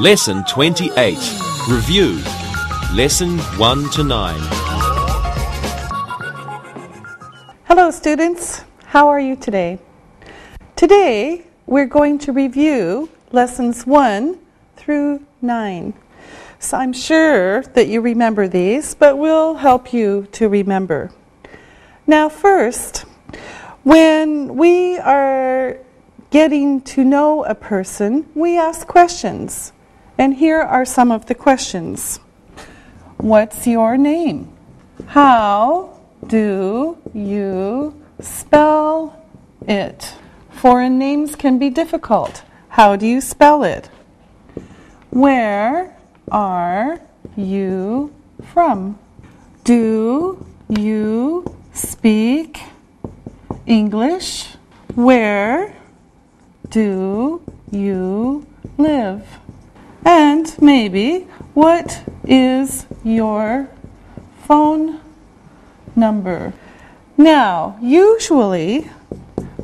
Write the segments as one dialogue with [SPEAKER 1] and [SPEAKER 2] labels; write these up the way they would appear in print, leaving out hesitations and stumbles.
[SPEAKER 1] Lesson 28. Review. Lesson 1 to 9.
[SPEAKER 2] Hello students, how are you today? Today we're going to review lessons 1 through 9. So I'm sure that you remember these, but we'll help you to remember. Now first, when we are getting to know a person, we ask questions. And here are some of the questions. What's your name? How do you spell it? Foreign names can be difficult. How do you spell it? Where are you from? Do you speak English? Where do you live? And maybe, what is your phone number? Now, usually,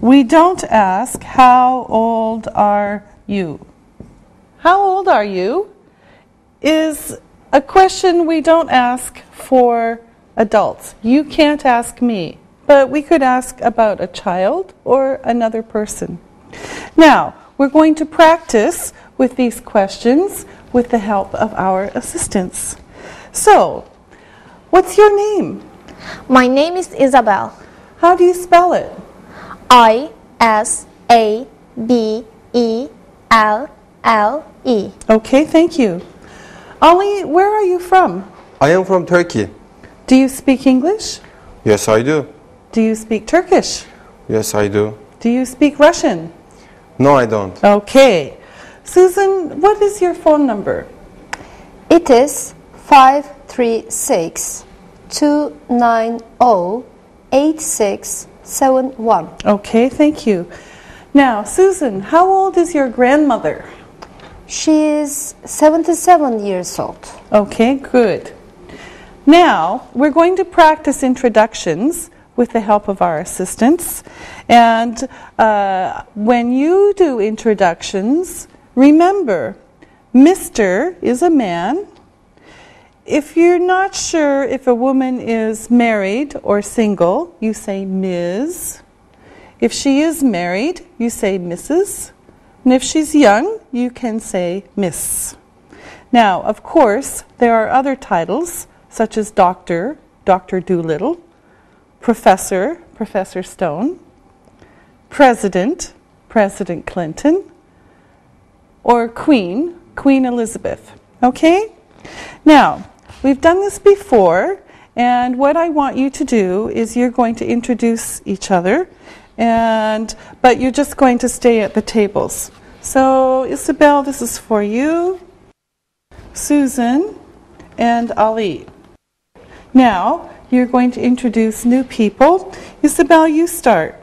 [SPEAKER 2] we don't ask, how old are you? How old are you is a question we don't ask for adults. You can't ask me, but we could ask about a child or another person. Now, we're going to practice with these questions with the help of our assistants. So, what's your name?
[SPEAKER 3] My name is Isabel.
[SPEAKER 2] How do you spell it?
[SPEAKER 3] I-S-A-B-E-L-L-E.
[SPEAKER 2] Okay, thank you. Ali, where are you from?
[SPEAKER 4] I am from Turkey.
[SPEAKER 2] Do you speak English?
[SPEAKER 4] Yes, I do.
[SPEAKER 2] Do you speak Turkish?
[SPEAKER 4] Yes, I do.
[SPEAKER 2] Do you speak Russian?
[SPEAKER 4] No, I don't.
[SPEAKER 2] Okay. Susan, what is your phone number?
[SPEAKER 5] It is 536-290-8671.
[SPEAKER 2] Okay, thank you. Now, Susan, how old is your grandmother?
[SPEAKER 5] She is 77 years old.
[SPEAKER 2] Okay, good. Now, we're going to practice introductions with the help of our assistants. And when you do introductions, remember, Mr. is a man. If you're not sure if a woman is married or single, you say Ms. If she is married, you say Mrs. And if she's young, you can say Miss. Now, of course, there are other titles, such as Doctor, Dr. Doolittle, Professor, Professor Stone, President, President Clinton, or Queen, Queen Elizabeth. Okay? Now, we've done this before, and what I want you to do is you're going to introduce each other, but you're just going to stay at the tables. So, Isabel, this is for you, Susan, and Ali. Now, you're going to introduce new people. Isabel, you start.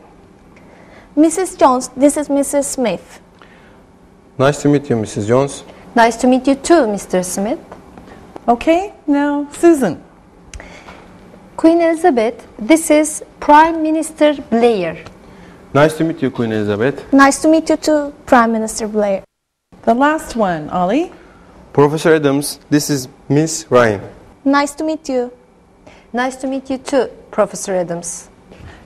[SPEAKER 3] Mrs. Jones, this is Mrs. Smith.
[SPEAKER 4] Nice to meet you, Mrs. Jones.
[SPEAKER 5] Nice to meet you too, Mr. Smith.
[SPEAKER 2] Okay, now Susan.
[SPEAKER 5] Queen Elizabeth, this is Prime Minister Blair.
[SPEAKER 4] Nice to meet you, Queen Elizabeth.
[SPEAKER 3] Nice to meet you too, Prime Minister Blair.
[SPEAKER 2] The last one, Ollie.
[SPEAKER 4] Professor Adams, this is Miss Ryan.
[SPEAKER 3] Nice to meet you.
[SPEAKER 5] Nice to meet you too, Professor Adams.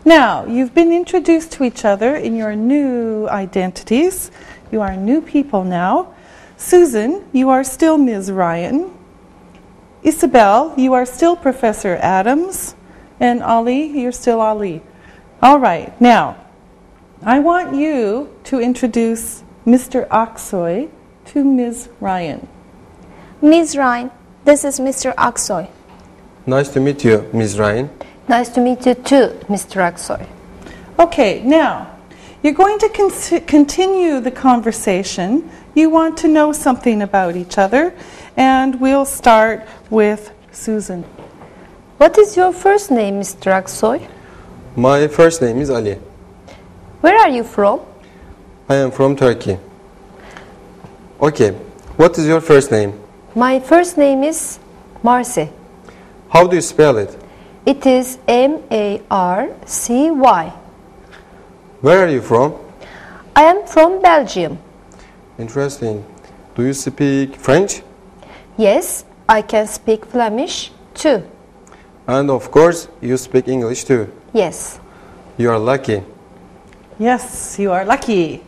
[SPEAKER 2] Now, you've been introduced to each other in your new identities. You are new people now. Susan, you are still Ms. Ryan. Isabel, you are still Professor Adams. And Ali, you're still Ali. All right, now, I want you to introduce Mr. Aksoy to Ms. Ryan.
[SPEAKER 3] Ms. Ryan, this is Mr. Aksoy.
[SPEAKER 4] Nice to meet you, Miss Ryan.
[SPEAKER 5] Nice to meet you too, Mr. Aksoy.
[SPEAKER 2] Okay, now, you're going to continue the conversation. You want to know something about each other, and we'll start with Susan.
[SPEAKER 5] What is your first name, Mr. Aksoy?
[SPEAKER 4] My first name is Ali.
[SPEAKER 5] Where are you from?
[SPEAKER 4] I am from Turkey. Okay, what is your first name?
[SPEAKER 5] My first name is Marcy.
[SPEAKER 4] How do you spell it?
[SPEAKER 5] It is M-A-R-C-Y.
[SPEAKER 4] Where are you from?
[SPEAKER 5] I am from Belgium.
[SPEAKER 4] Interesting. Do you speak French?
[SPEAKER 5] Yes, I can speak Flemish too.
[SPEAKER 4] And of course, you speak English too.
[SPEAKER 5] Yes.
[SPEAKER 4] You are lucky.
[SPEAKER 2] Yes, you are lucky.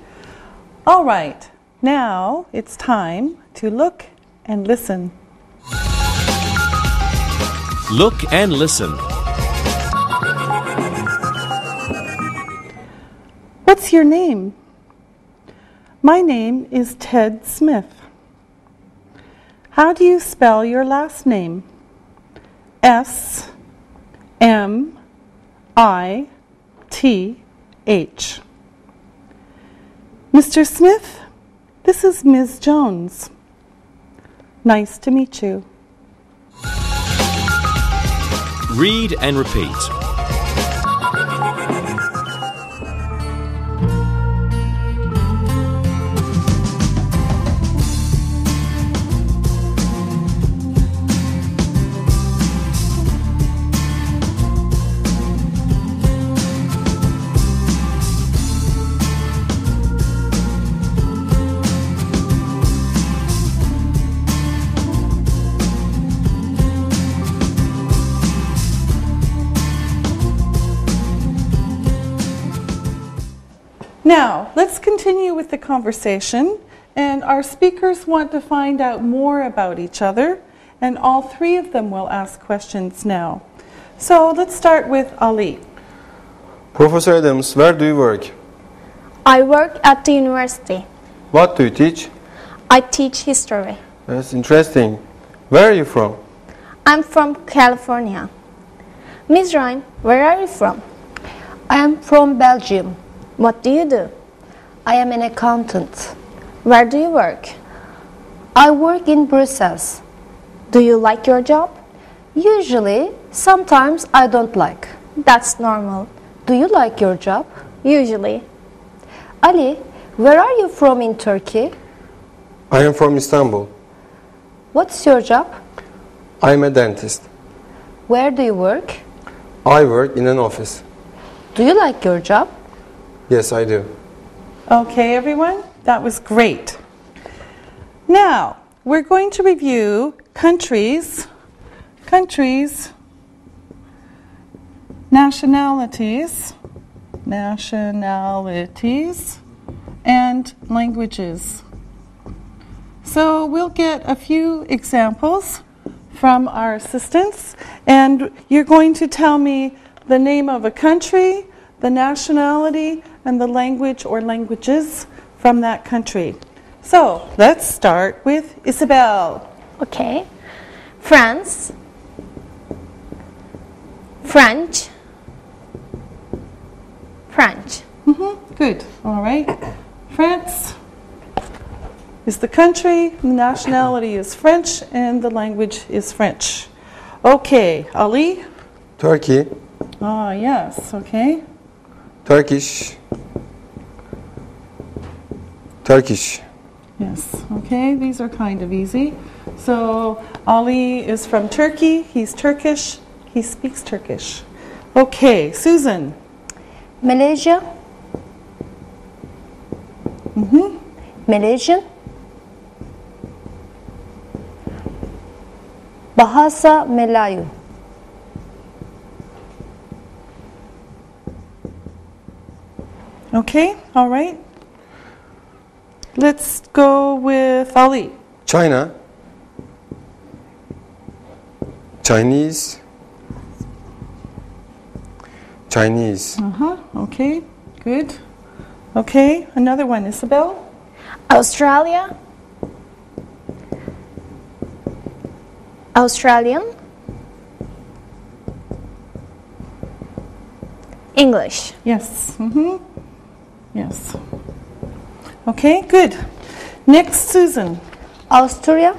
[SPEAKER 2] All right, now it's time to look and listen.
[SPEAKER 1] Look and listen.
[SPEAKER 2] What's your name? My name is Ted Smith. How do you spell your last name? S-M-I-T-H. Mr. Smith, this is Ms. Jones. Nice to meet you.
[SPEAKER 1] Read and repeat.
[SPEAKER 2] Now, let's continue with the conversation, and our speakers want to find out more about each other, and all three of them will ask questions now. So let's start with Ali.
[SPEAKER 4] Professor Adams, where do you work?
[SPEAKER 3] I work at the university.
[SPEAKER 4] What do you teach?
[SPEAKER 3] I teach history.
[SPEAKER 4] That's interesting. Where are you from?
[SPEAKER 3] I'm from California. Ms. Ryan, where are you from?
[SPEAKER 5] I am from Belgium.
[SPEAKER 3] What do you do?
[SPEAKER 5] I am an accountant.
[SPEAKER 3] Where do you work?
[SPEAKER 5] I work in Brussels.
[SPEAKER 3] Do you like your job?
[SPEAKER 5] Usually, sometimes I don't like.
[SPEAKER 3] That's normal.
[SPEAKER 5] Do you like your job?
[SPEAKER 3] Usually.
[SPEAKER 5] Ali, where are you from in Turkey?
[SPEAKER 4] I am from Istanbul.
[SPEAKER 5] What's your job?
[SPEAKER 4] I am a dentist.
[SPEAKER 5] Where do you work?
[SPEAKER 4] I work in an office.
[SPEAKER 5] Do you like your job?
[SPEAKER 4] Yes, I do.
[SPEAKER 2] Okay, everyone, that was great. Now, we're going to review countries, nationalities, and languages. So we'll get a few examples from our assistants, and you're going to tell me the name of a country, the nationality, and the language or languages from that country. So let's start with Isabel.
[SPEAKER 3] Okay. France. French. French.
[SPEAKER 2] Good. All right. France is the country, the nationality is French, and the language is French. Okay, Ali?
[SPEAKER 4] Turkey,
[SPEAKER 2] Ah, yes, okay.
[SPEAKER 4] Turkish,
[SPEAKER 2] Yes, okay, these are kind of easy. So Ali is from Turkey, he's Turkish, he speaks Turkish. Okay, Susan.
[SPEAKER 5] Malaysia. Malaysian. Bahasa Melayu.
[SPEAKER 2] Okay, all right. Let's go with Ali.
[SPEAKER 4] China, Chinese,
[SPEAKER 2] Okay, good. Okay, another one, Isabel.
[SPEAKER 3] Australia. Australian. English.
[SPEAKER 2] Yes, yes. Okay, good. Next, Susan.
[SPEAKER 5] Austria.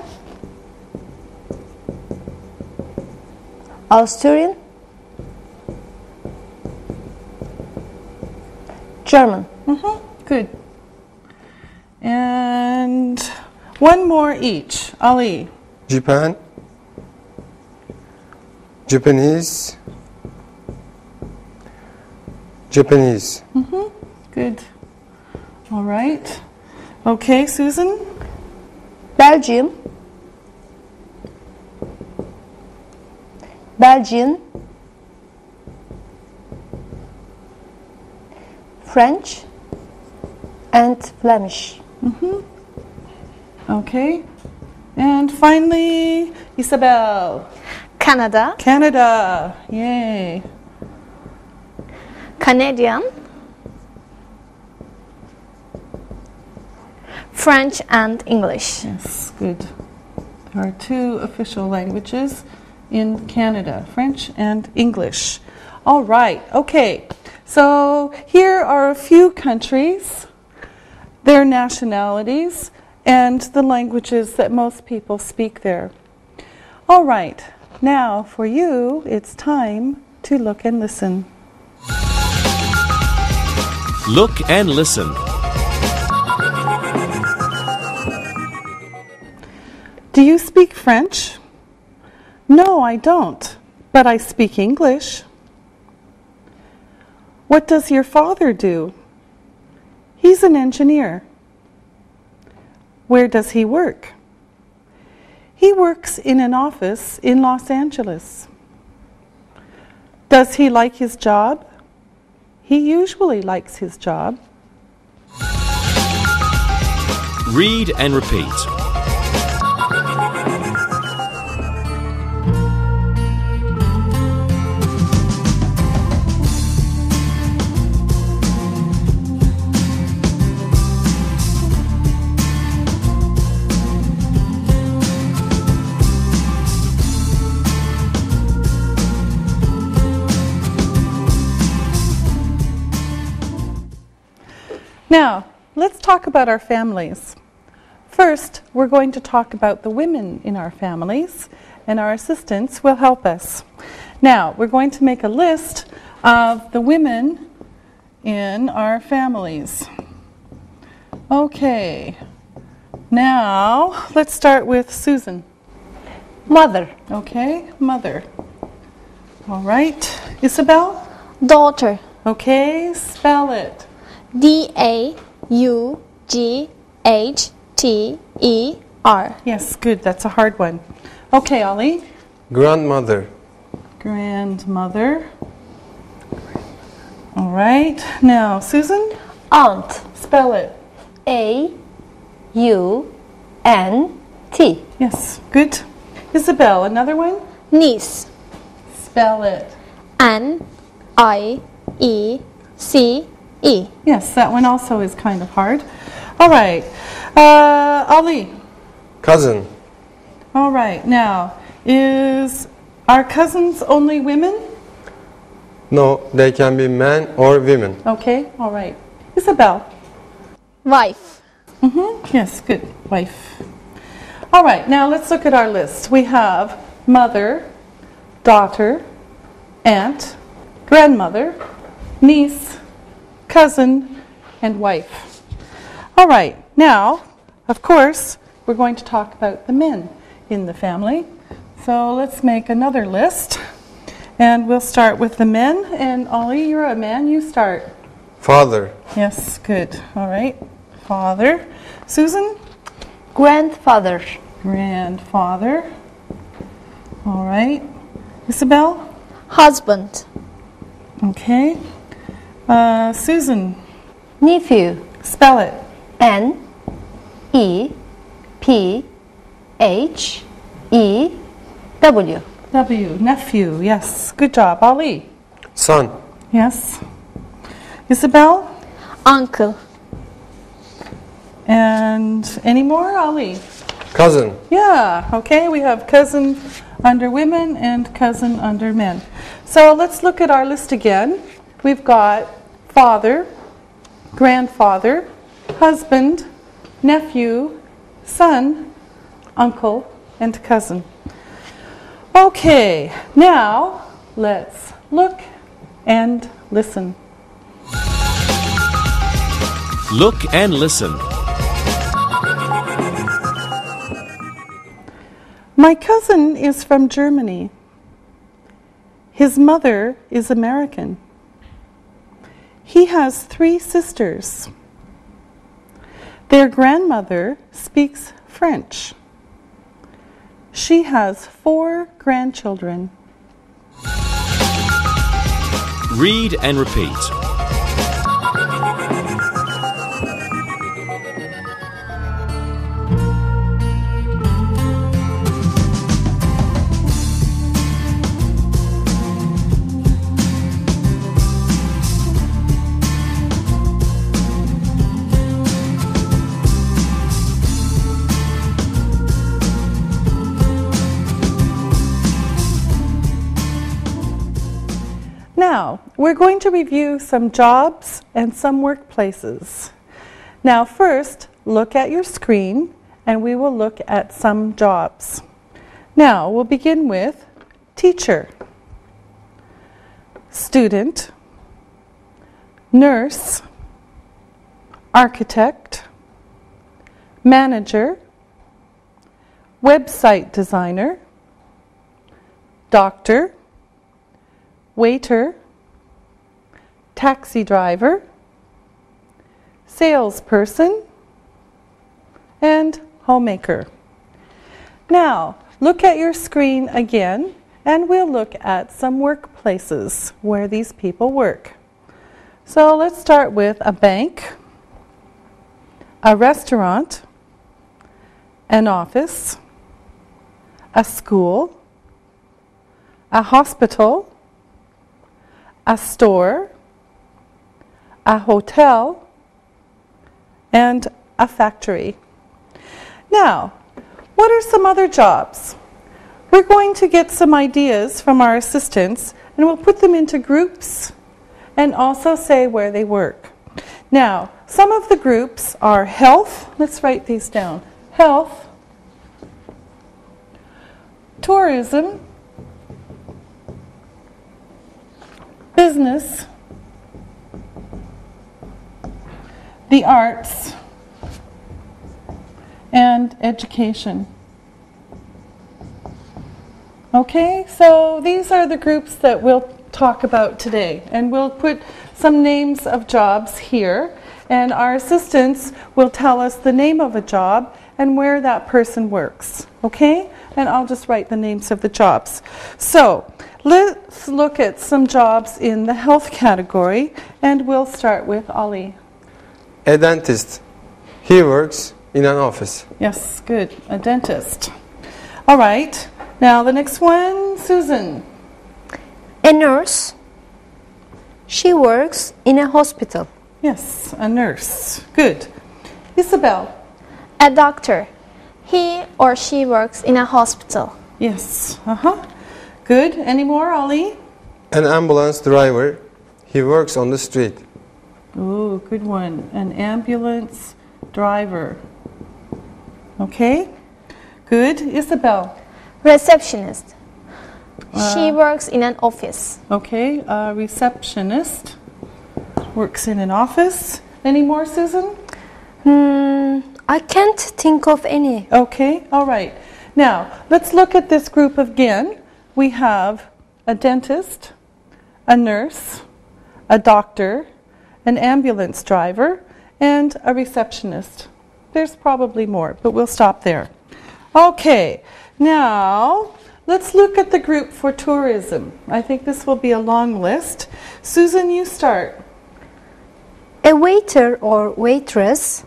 [SPEAKER 5] Austrian. German.
[SPEAKER 2] Good. And one more each. Ali.
[SPEAKER 4] Japan, Japanese,
[SPEAKER 2] Good. All right. Okay, Susan.
[SPEAKER 5] Belgium, Belgian, French, and Flemish.
[SPEAKER 2] Okay. And finally, Isabel.
[SPEAKER 3] Canada,
[SPEAKER 2] Canada. Yay.
[SPEAKER 3] Canadian, French and English.
[SPEAKER 2] Yes, good. There are two official languages in Canada, French and English. All right, okay. So here are a few countries, their nationalities, and the languages that most people speak there. All right, now for you, it's time to look and listen.
[SPEAKER 1] Look and listen.
[SPEAKER 2] Do you speak French? No, I don't, but I speak English. What does your father do? He's an engineer. Where does he work? He works in an office in Los Angeles. Does he like his job? He usually likes his job.
[SPEAKER 1] Read and repeat.
[SPEAKER 2] Now, let's talk about our families. First, we're going to talk about the women in our families, and our assistants will help us. Now, we're going to make a list of the women in our families. Okay, now let's start with Susan.
[SPEAKER 5] Mother,
[SPEAKER 2] Okay, mother. All right, Isabel?
[SPEAKER 3] Daughter,
[SPEAKER 2] Okay, spell it.
[SPEAKER 3] D-A-U-G-H-T-E-R.
[SPEAKER 2] Yes, good, that's a hard one. Okay, Ollie?
[SPEAKER 4] Grandmother.
[SPEAKER 2] Grandmother. All right, now Susan?
[SPEAKER 5] aunt,
[SPEAKER 2] Spell it.
[SPEAKER 5] A-U-N-T.
[SPEAKER 2] Yes, good. Isabel, another one?
[SPEAKER 3] Niece,
[SPEAKER 2] Spell it.
[SPEAKER 3] N-I-E-C-E.
[SPEAKER 2] Yes, that one also is kind of hard. All right, Ali.
[SPEAKER 4] Cousin.
[SPEAKER 2] All right, now, is our cousins only women?
[SPEAKER 4] No, they can be men or women.
[SPEAKER 2] Okay, all right. Isabel.
[SPEAKER 3] Wife,
[SPEAKER 2] Yes, good. Wife. All right, now let's look at our list. We have mother, daughter, aunt, grandmother, niece, cousin, and wife. All right, now, of course, we're going to talk about the men in the family. So let's make another list. And we'll start with the men. And Ollie, you're a man, you start.
[SPEAKER 4] Father.
[SPEAKER 2] Yes, good. All right, father. Susan?
[SPEAKER 5] Grandfather,
[SPEAKER 2] Grandfather. All right. Isabel?
[SPEAKER 3] husband,
[SPEAKER 2] Okay. Susan,
[SPEAKER 5] nephew,
[SPEAKER 2] spell it.
[SPEAKER 5] N-E-P-H-E-W.
[SPEAKER 2] W, nephew. Yes, good job. Ali?
[SPEAKER 4] Son.
[SPEAKER 2] Yes. Isabel?
[SPEAKER 3] uncle,
[SPEAKER 2] And any more? Ali?
[SPEAKER 4] Cousin.
[SPEAKER 2] Yeah, okay. We have cousin under women and cousin under men. So let's look at our list again. We've got father, grandfather, husband, nephew, son, uncle, and cousin. Okay, now let's look and listen.
[SPEAKER 1] Look and listen.
[SPEAKER 2] My cousin is from Germany. His mother is American. He has 3 sisters. Their grandmother speaks French. She has 4 grandchildren.
[SPEAKER 1] Read and repeat.
[SPEAKER 2] Now, we're going to review some jobs and some workplaces. Now, first, look at your screen and we will look at some jobs. Now, we'll begin with teacher, student, nurse, architect, manager, website designer, doctor, waiter, taxi driver, salesperson, and homemaker. Now, look at your screen again, and we'll look at some workplaces where these people work. So let's start with a bank, a restaurant, an office, a school, a hospital, a store, a hotel, and a factory. Now, what are some other jobs? We're going to get some ideas from our assistants and we'll put them into groups and also say where they work. Now, some of the groups are health. Let's write these down. Health, tourism, business, the arts, and education. Okay, so these are the groups that we'll talk about today, and we'll put some names of jobs here, and our assistants will tell us the name of a job and where that person works. Okay, and I'll just write the names of the jobs. So let's look at some jobs in the health category, and we'll start with Ali.
[SPEAKER 4] A dentist. He works in an office.
[SPEAKER 2] Yes, good. A dentist. All right. Now the next one, Susan.
[SPEAKER 5] A nurse. She works in a hospital.
[SPEAKER 2] Yes, a nurse. Good. Isabel.
[SPEAKER 3] A doctor. He or she works in a hospital.
[SPEAKER 2] Yes. Good. Any more, Ali?
[SPEAKER 4] An ambulance driver. He works on the street.
[SPEAKER 2] Ooh, good one. An ambulance driver. Okay. Good. Isabel.
[SPEAKER 3] Receptionist. She works in an office.
[SPEAKER 2] Okay. A receptionist works in an office. Any more, Susan?
[SPEAKER 5] I can't think of any.
[SPEAKER 2] Okay. All right. Now, let's look at this group again. We have a dentist, a nurse, a doctor, an ambulance driver, and a receptionist. There's probably more, but we'll stop there. Okay, now let's look at the group for tourism. I think this will be a long list. Susan, you start.
[SPEAKER 5] A waiter or waitress.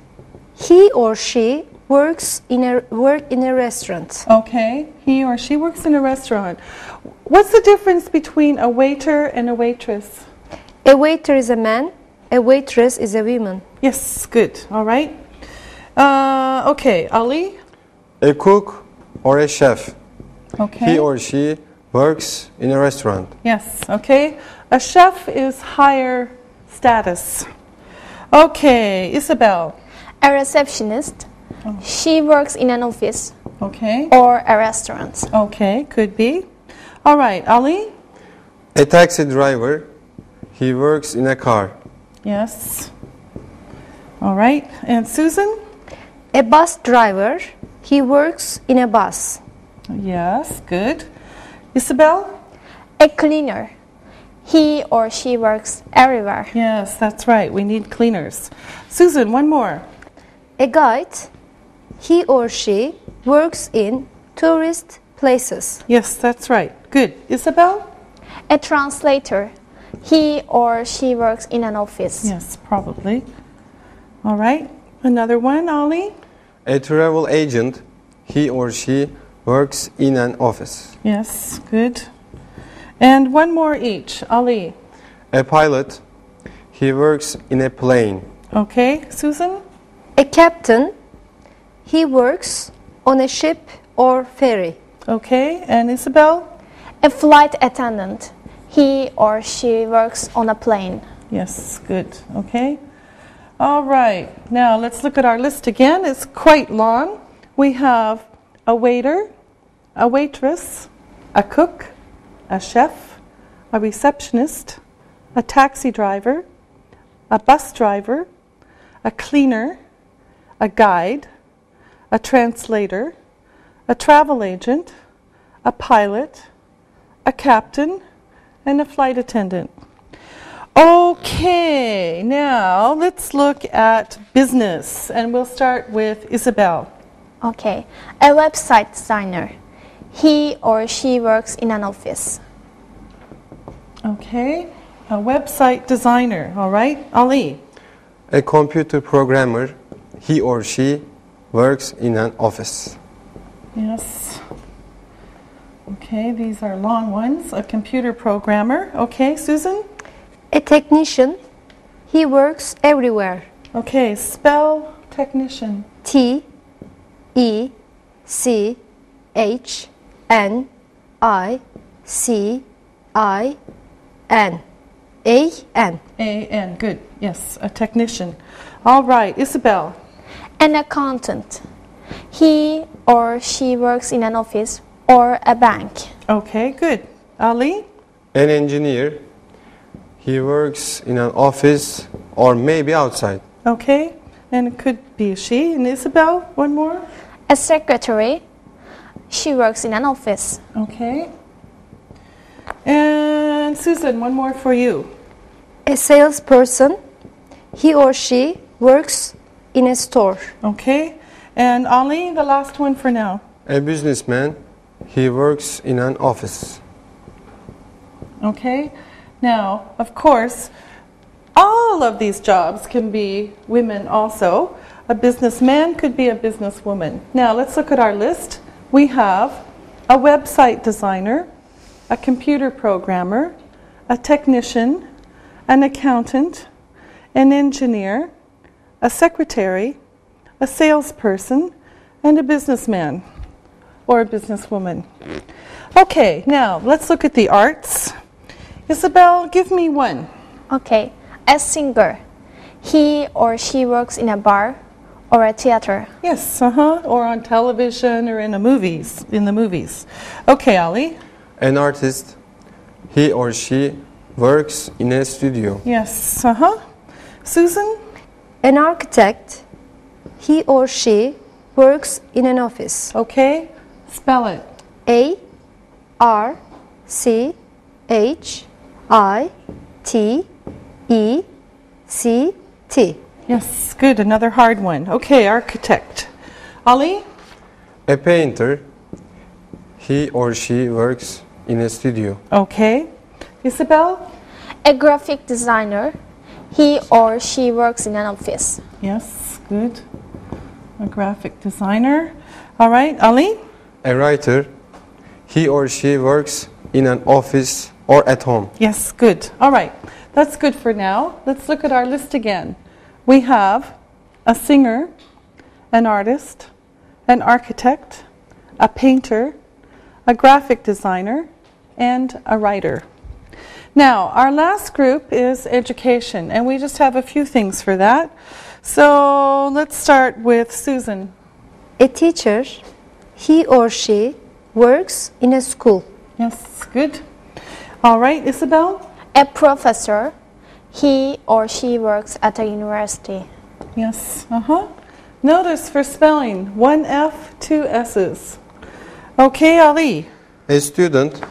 [SPEAKER 5] He or she works in a restaurant.
[SPEAKER 2] Okay, he or she works in a restaurant. What's the difference between a waiter and a waitress?
[SPEAKER 5] A waiter is a man. A waitress is a woman.
[SPEAKER 2] Yes, good. All right. Okay, Ali?
[SPEAKER 4] A cook or a chef.
[SPEAKER 2] Okay.
[SPEAKER 4] He or she works in a restaurant.
[SPEAKER 2] Yes, okay. A chef is higher status. Okay, Isabel.
[SPEAKER 3] A receptionist. She works in an office
[SPEAKER 2] Okay.
[SPEAKER 3] or a restaurant.
[SPEAKER 2] Okay, could be. All right, Ali?
[SPEAKER 4] A taxi driver. He works in a car.
[SPEAKER 2] Yes. All right, and Susan?
[SPEAKER 5] A bus driver. He works in a bus.
[SPEAKER 2] Yes, good. Isabel?
[SPEAKER 3] A cleaner. He or she works everywhere.
[SPEAKER 2] Yes, that's right. We need cleaners. Susan, one more.
[SPEAKER 5] A guide. He or she works in tourist places.
[SPEAKER 2] Yes, that's right. Good. Isabel?
[SPEAKER 3] A translator. He or she works in an office.
[SPEAKER 2] Yes, probably. All right. Another one, Ali?
[SPEAKER 4] A travel agent. He or she works in an office.
[SPEAKER 2] Yes, good. And one more each. Ali?
[SPEAKER 4] A pilot. He works in a plane.
[SPEAKER 2] Okay. Susan?
[SPEAKER 5] A captain. He works on a ship or ferry.
[SPEAKER 2] Okay. And Isabel?
[SPEAKER 3] A flight attendant. He or she works on a plane.
[SPEAKER 2] Yes, good. Okay. All right. Now let's look at our list again. It's quite long. We have a waiter, a waitress, a cook, a chef, a receptionist, a taxi driver, a bus driver, a cleaner, a guide, a translator, a travel agent, a pilot, a captain, and a flight attendant. Okay, now let's look at business, and we'll start with Isabel.
[SPEAKER 3] Okay. A website designer. He or she works in an office.
[SPEAKER 2] Okay, a website designer, all right. Ali?
[SPEAKER 4] A computer programmer. He or she works in an office.
[SPEAKER 2] Yes. Okay, these are long ones. A computer programmer. Okay, Susan?
[SPEAKER 5] A technician. He works everywhere.
[SPEAKER 2] Okay, spell technician.
[SPEAKER 5] T E C H N I C I N A N.
[SPEAKER 2] A-N, good. Yes, a technician. All right, Isabel.
[SPEAKER 3] An accountant. He or she works in an office or a bank.
[SPEAKER 2] Okay, good. Ali?
[SPEAKER 4] An engineer. He works in an office or maybe outside.
[SPEAKER 2] Okay, and it could be a she. And Isabel, one more.
[SPEAKER 3] A secretary. She works in an office.
[SPEAKER 2] Okay. And Susan, one more for you.
[SPEAKER 5] A salesperson. He or she works in a store.
[SPEAKER 2] Okay. And Ali, the last one for now.
[SPEAKER 4] A businessman. He works in an office.
[SPEAKER 2] Okay. Now, of course, all of these jobs can be women also. A businessman could be a businesswoman. Now, let's look at our list. We have a website designer, a computer programmer, a technician, an accountant, an engineer, a secretary, a salesperson, and a businessman or a businesswoman. Okay, now let's look at the arts. Isabel, give me one.
[SPEAKER 3] Okay. A singer. He or she works in a bar or a theater.
[SPEAKER 2] Yes, or on television or in the movies. Okay, Ali.
[SPEAKER 4] An artist. He or she works in a studio.
[SPEAKER 2] Yes, Susan?
[SPEAKER 5] An architect. He or she works in an office.
[SPEAKER 2] Okay, spell it.
[SPEAKER 5] A R C H I T E C T.
[SPEAKER 2] Yes, good, another hard one. Okay, architect. Ali?
[SPEAKER 4] A painter. He or she works in a studio.
[SPEAKER 2] Okay. Isabel?
[SPEAKER 3] A graphic designer. He or she works in an office.
[SPEAKER 2] Yes, good. A graphic designer. All right, Ali?
[SPEAKER 4] A writer. He or she works in an office or at home.
[SPEAKER 2] Yes, good. All right, that's good for now. Let's look at our list again. We have a singer, an artist, an architect, a painter, a graphic designer, and a writer. Now, our last group is education, and we just have a few things for that. So let's start with Susan.
[SPEAKER 5] A teacher. He or she works in a school.
[SPEAKER 2] Yes, good. All right, Isabel?
[SPEAKER 3] A professor. He or she works at a university.
[SPEAKER 2] Yes, Notice for spelling, 1 F, 2 S's. Okay, Ali?
[SPEAKER 4] A student.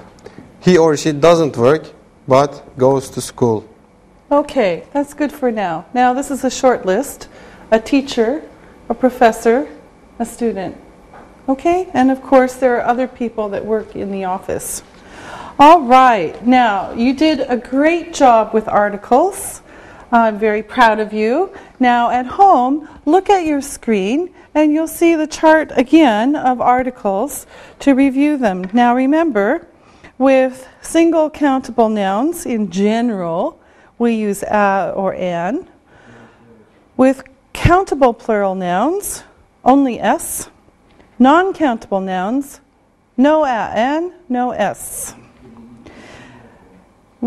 [SPEAKER 4] He or she doesn't work but goes to school.
[SPEAKER 2] Okay, that's good for now. Now, this is a short list. A teacher, a professor, a student. Okay? And of course, there are other people that work in the office. All right. Now, you did a great job with articles. I'm very proud of you. Now, at home, look at your screen and you'll see the chart again of articles to review them. Now, remember, with single countable nouns in general, we use a or an. With countable plural nouns, only s. Non-countable nouns, no a, an, no s.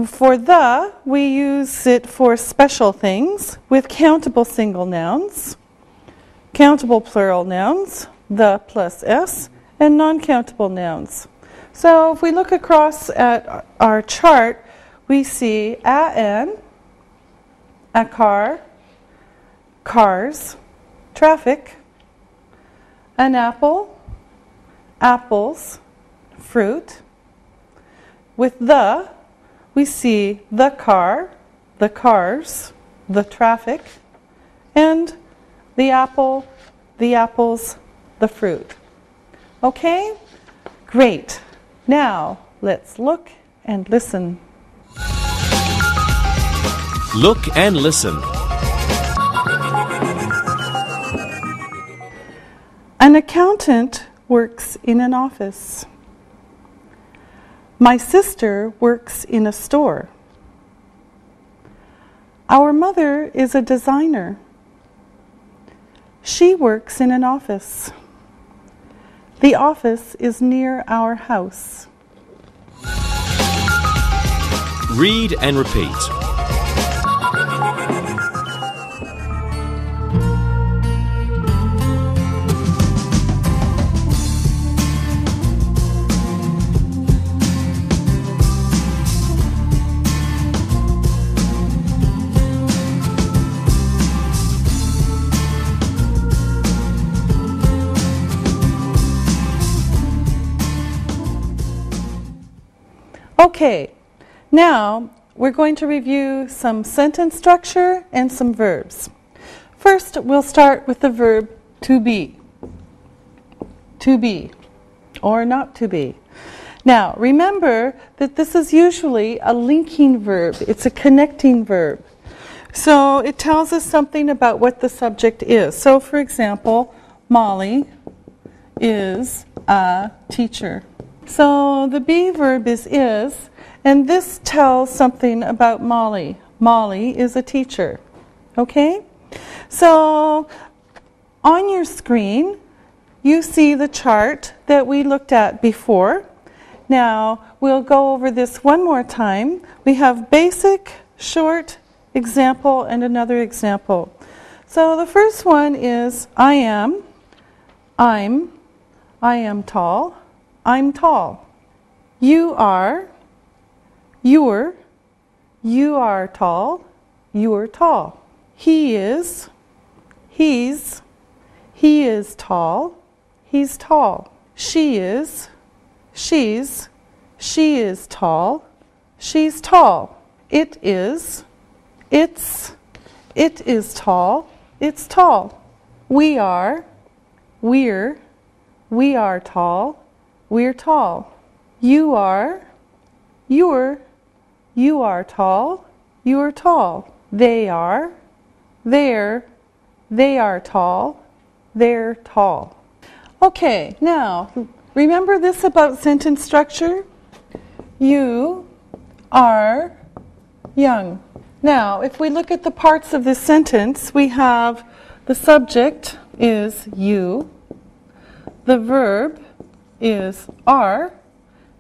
[SPEAKER 2] For the, we use it for special things with countable single nouns, countable plural nouns, the plus s, and non-countable nouns. So if we look across at our chart, we see an, a car, cars, traffic, an apple, apples, fruit. With the, we see the car, the cars, the traffic, and the apple, the apples, the fruit. Okay? Great. Now, let's look and listen.
[SPEAKER 1] Look and listen.
[SPEAKER 2] An accountant works in an office. My sister works in a store. Our mother is a designer. She works in an office. The office is near our house.
[SPEAKER 1] Read and repeat.
[SPEAKER 2] Okay, now we're going to review some sentence structure and some verbs. First, we'll start with the verb to be, or not to be. Now, remember that this is usually a linking verb. It's a connecting verb. So it tells us something about what the subject is. So, for example, Molly is a teacher. So the be verb is, and this tells something about Molly. Molly is a teacher. Okay? So on your screen, you see the chart that we looked at before. Now, we'll go over this one more time. We have basic, short, example, and another example. So the first one is I am tall. I'm tall. You are, you're, you are tall, you're tall. He is, he is tall, he's tall. She is, she is tall, she's tall. It is, it is tall, it's tall. We are, we are tall, we're tall. You are, you are tall, you're tall. They are, they are tall, they're tall. Okay, now, remember this about sentence structure? You are young. Now, if we look at the parts of this sentence, we have the subject is you, the verb is are,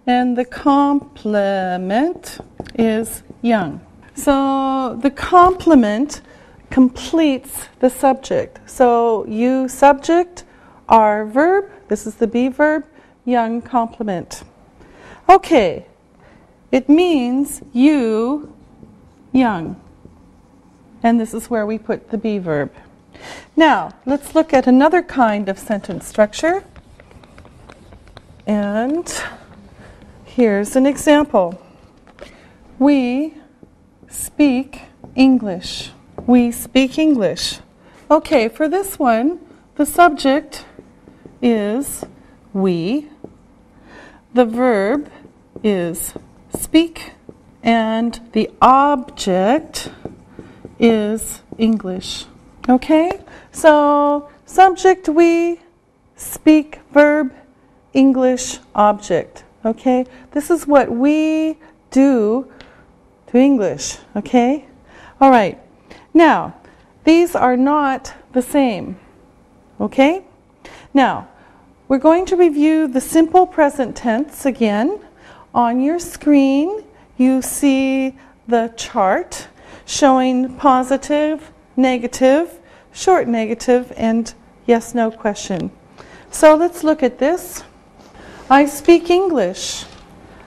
[SPEAKER 2] and the complement is young. So the complement completes the subject. So you subject, are verb, this is the be verb, young complement. Okay, it means you young. And this is where we put the be verb. Now, let's look at another kind of sentence structure. And here's an example. We speak English. We speak English. Okay, for this one, the subject is we. The verb is speak. And the object is English. Okay? So, subject we, speak, verb, English, object. Okay? This is what we do to English. Okay? All right. Now, these are not the same. Okay? Now, we're going to review the simple present tense again. On your screen, you see the chart showing positive, negative, short negative, and yes/no question. So let's look at this. I speak English.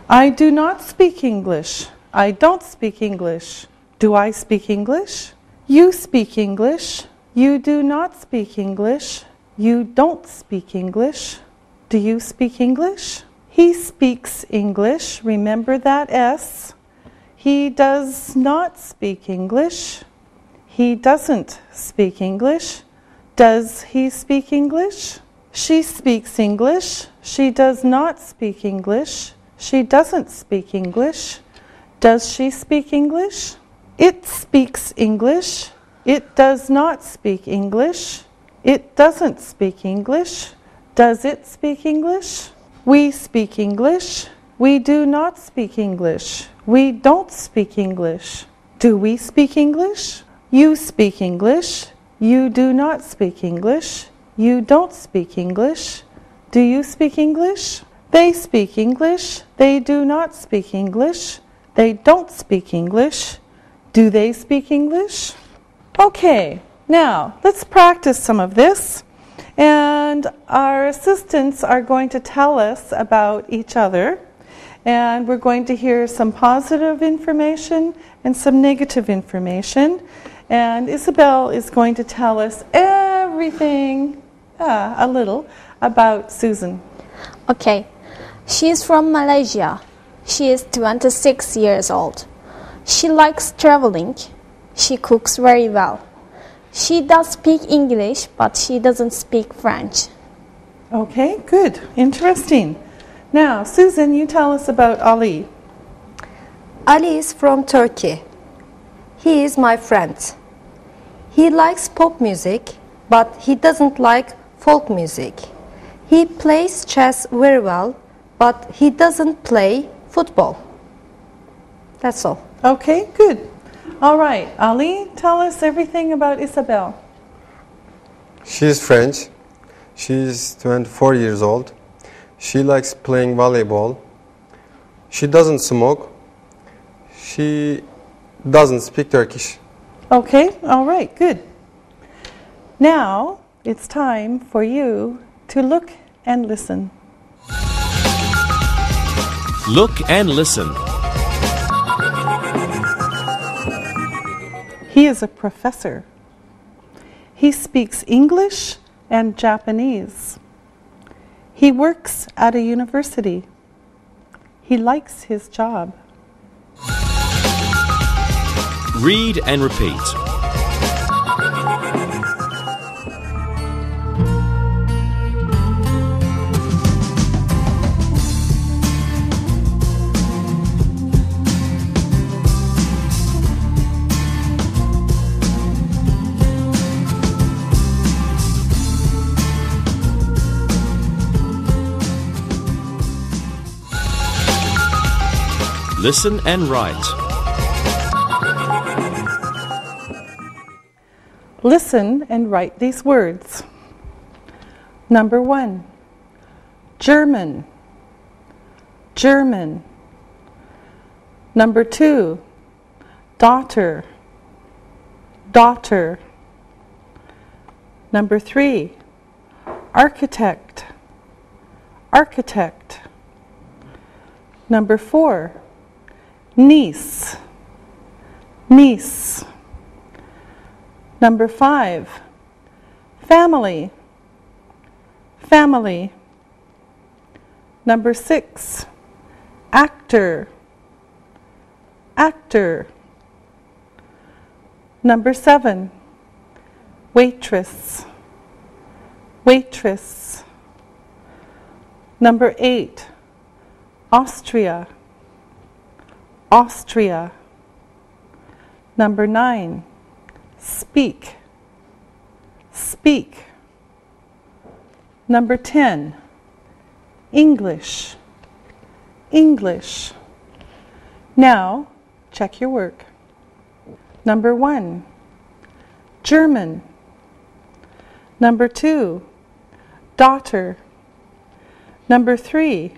[SPEAKER 2] I do not speak English. I don't speak English. Do I speak English? You speak English. You do not speak English. You don't speak English. Do you speak English? He speaks English. Remember that S. He does not speak English. He doesn't speak English. Does he speak English? She speaks English. She does not speak English. She doesn't speak English. Does she speak English? It speaks English. It does not speak English. It doesn't speak English. Does it speak English? We speak English. We do not speak English. We don't speak English. Do we speak English? You speak English. You do not speak English. You don't speak English. Do you speak English? They speak English. They do not speak English. They don't speak English. Do they speak English? Okay, now let's practice some of this. And our assistants are going to tell us about each other. And we're going to hear some positive information and some negative information. And Isabel is going to tell us everything, a little, about Susan.
[SPEAKER 3] Okay. She is from Malaysia. She is 26 years old. She likes traveling. She cooks very well. She does speak English, but she doesn't speak French.
[SPEAKER 2] Okay, good. Interesting. Now, Susan, you tell us about Ali.
[SPEAKER 5] Ali is from Turkey. He is my friend. He likes pop music, but he doesn't like folk music. He plays chess very well, but he doesn't play football. That's all.
[SPEAKER 2] Okay, good. All right, Ali, tell us everything about Isabel.
[SPEAKER 4] She is French. She is 24 years old. She likes playing volleyball. She doesn't smoke. She doesn't speak Turkish.
[SPEAKER 2] Okay, all right, good. Now it's time for you to look and listen.
[SPEAKER 1] Look and listen.
[SPEAKER 2] He is a professor. He speaks English and Japanese. He works at a university. He likes his job.
[SPEAKER 1] Read and repeat. Listen and write.
[SPEAKER 2] Listen and write these words. Number 1, German, German. Number 2, daughter, daughter. Number 3, architect, architect. Number 4, niece, niece. Number 5, family, family. Number 6, actor, actor. Number 7, waitress, waitress. Number 8, Austria, Austria. Number 9, speak, speak. Number 10, English, English. Now, check your work. Number 1, German. Number 2, daughter. Number 3,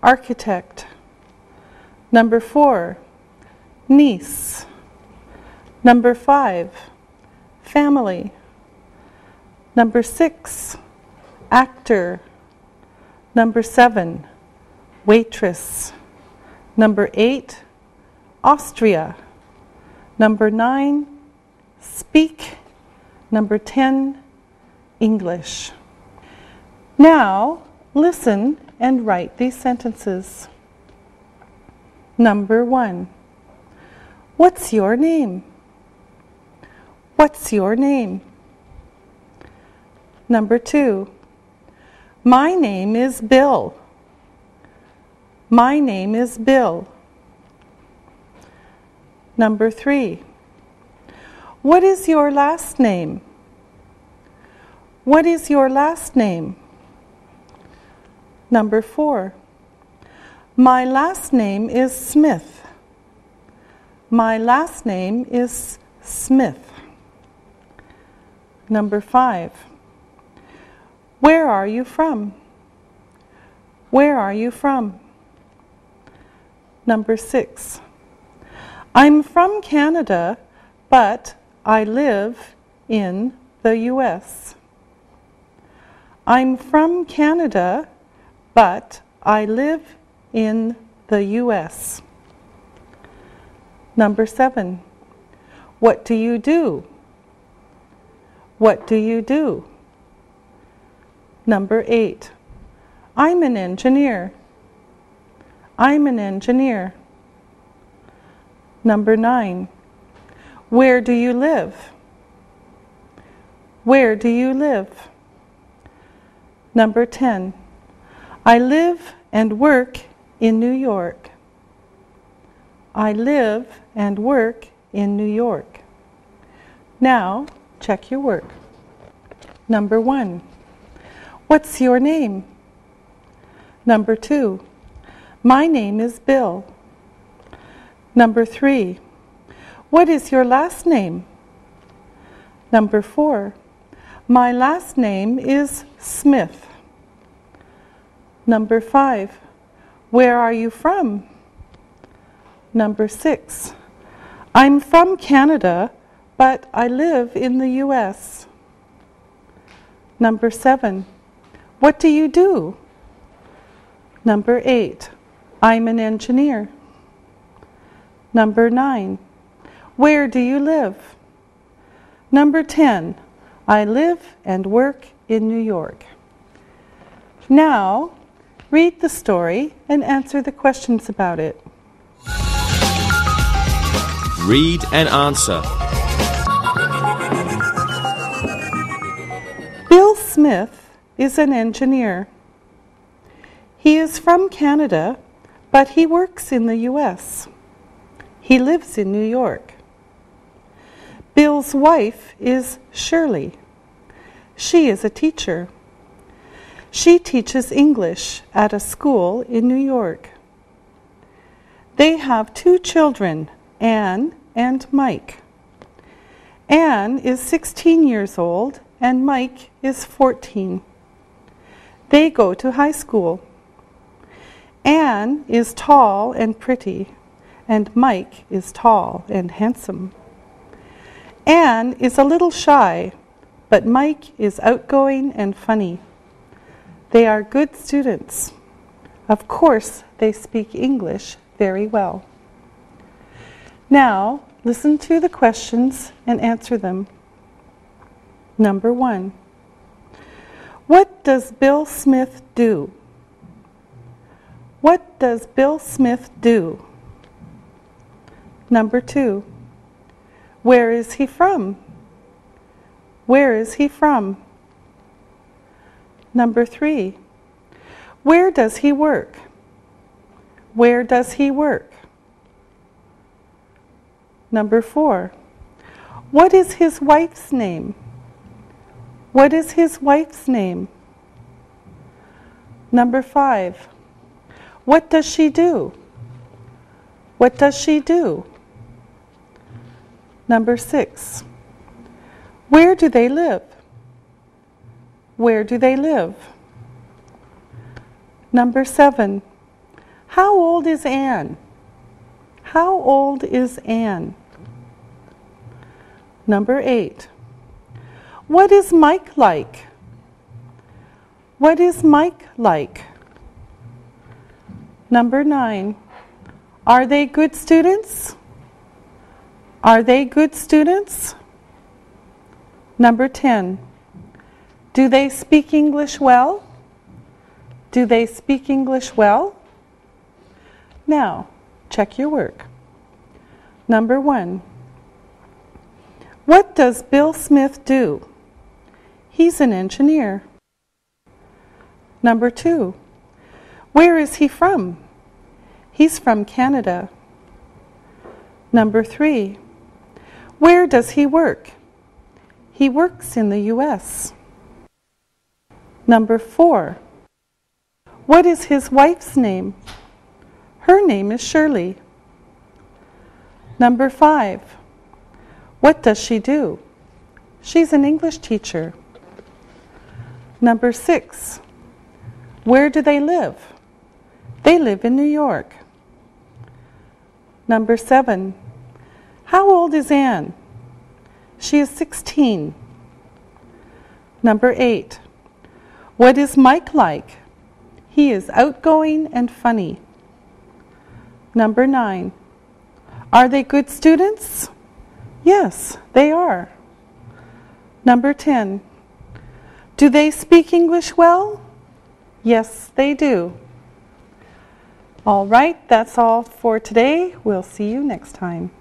[SPEAKER 2] architect. Number 4, niece. Number 5, family. Number 6, actor. Number 7, waitress. Number 8, Austria. Number 9, speak. Number 10, English. Now, listen and write these sentences. Number 1, what's your name? What's your name? Number 2, my name is Bill. My name is Bill. Number 3, what is your last name? What is your last name? Number 4, my last name is Smith. My last name is Smith. Number 5, where are you from? Where are you from? Number 6, I'm from Canada, but I live in the US. I'm from Canada, but I live in the US. Number 7, what do you do? What do you do? Number 8, I'm an engineer. I'm an engineer. Number 9, where do you live? Where do you live? Number 10, I live and work in New York. I live and work in New York. Now, check your work. Number 1, what's your name? Number 2, my name is Bill. Number 3, what is your last name? Number 4, my last name is Smith. Number 5, where are you from? Number 6, I'm from Canada, but I live in the US. Number 7, what do you do? Number 8, I'm an engineer. Number 9, where do you live? Number 10, I live and work in New York. Now, read the story and answer the questions about it.
[SPEAKER 1] Read and answer.
[SPEAKER 2] Bill Smith is an engineer. He is from Canada, but he works in the US. He lives in New York. Bill's wife is Shirley. She is a teacher. She teaches English at a school in New York. They have 2 children, Anne and Mike. Anne is 16 years old and Mike is 14. They go to high school. Anne is tall and pretty, and Mike is tall and handsome. Anne is a little shy, but Mike is outgoing and funny. They are good students. Of course, they speak English very well. Now, listen to the questions and answer them. Number 1, what does Bill Smith do? What does Bill Smith do? Number 2, where is he from? Where is he from? Number 3, Where does he work? Where does he work? Number 4. What is his wife's name? What is his wife's name? Number 5. What does she do? What does she do? Number 6. Where do they live? Where do they live? Number 7. How old is Anne? How old is Anne? Number 8. What is Mike like? What is Mike like? Number 9. Are they good students? Are they good students? Number 10. Do they speak English well? Do they speak English well? Now, check your work. Number 1. What does Bill Smith do? He's an engineer. Number 2. Where is he from? He's from Canada. Number 3. Where does he work? He works in the U.S. Number 4. What is his wife's name? Her name is Shirley. Number 5. What does she do? She's an English teacher. Number 6. Where do they live? They live in New York. Number 7. How old is Anne? She is 16. Number 8. What is Mike like? He is outgoing and funny. Number 9. Are they good students? Yes, they are. Number 10. Do they speak English well? Yes, they do. All right, that's all for today. We'll see you next time.